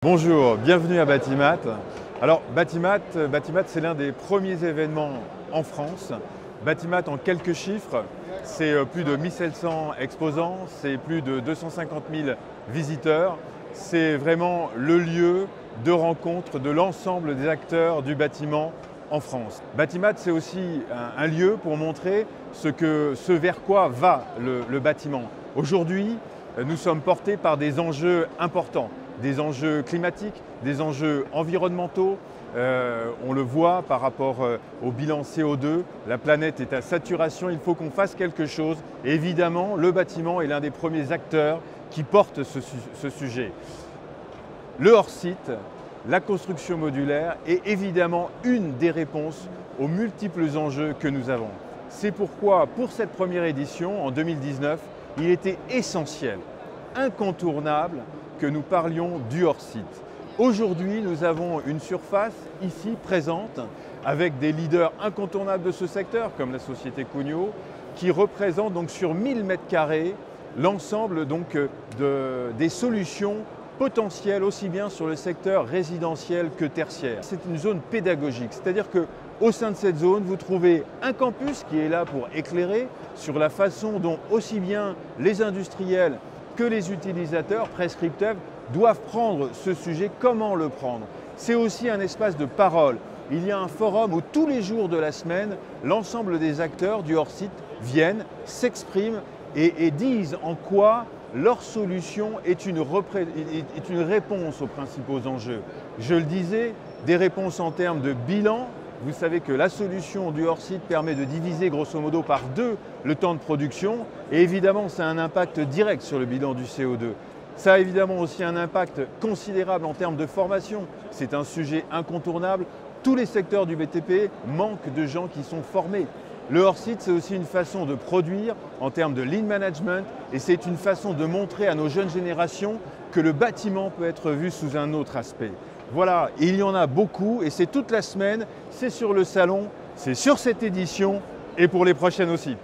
Bonjour, bienvenue à Batimat. Alors Batimat, c'est l'un des premiers événements en France. Batimat, en quelques chiffres, c'est plus de 1700 exposants, c'est plus de 250 000 visiteurs. C'est vraiment le lieu de rencontre de l'ensemble des acteurs du bâtiment en France. Batimat, c'est aussi un lieu pour montrer ce vers quoi va le bâtiment. Aujourd'hui, nous sommes portés par des enjeux importants. Des enjeux climatiques, des enjeux environnementaux. On le voit par rapport au bilan CO2, la planète est à saturation, il faut qu'on fasse quelque chose. Et évidemment, le bâtiment est l'un des premiers acteurs qui porte ce sujet. Le hors-site, la construction modulaire est évidemment une des réponses aux multiples enjeux que nous avons. C'est pourquoi, pour cette première édition, en 2019, il était essentiel, incontournable, que nous parlions du hors-site. Aujourd'hui, nous avons une surface ici présente avec des leaders incontournables de ce secteur, comme la société Cugnot, qui représente donc sur 1000 m² l'ensemble des solutions potentielles aussi bien sur le secteur résidentiel que tertiaire. C'est une zone pédagogique, c'est-à-dire qu'au sein de cette zone, vous trouvez un campus qui est là pour éclairer sur la façon dont aussi bien les industriels que les utilisateurs prescripteurs doivent prendre ce sujet, comment le prendre. C'est aussi un espace de parole. Il y a un forum où tous les jours de la semaine, l'ensemble des acteurs du hors-site viennent, s'expriment et disent en quoi leur solution est une réponse aux principaux enjeux. Je le disais, des réponses en termes de bilan. Vous savez que la solution du hors-site permet de diviser grosso modo par 2 le temps de production et évidemment ça a un impact direct sur le bilan du CO2. Ça a évidemment aussi un impact considérable en termes de formation. C'est un sujet incontournable. Tous les secteurs du BTP manquent de gens qui sont formés. Le hors-site, c'est aussi une façon de produire en termes de lean management et c'est une façon de montrer à nos jeunes générations que le bâtiment peut être vu sous un autre aspect. Voilà, il y en a beaucoup et c'est toute la semaine, c'est sur le salon, c'est sur cette édition et pour les prochaines aussi.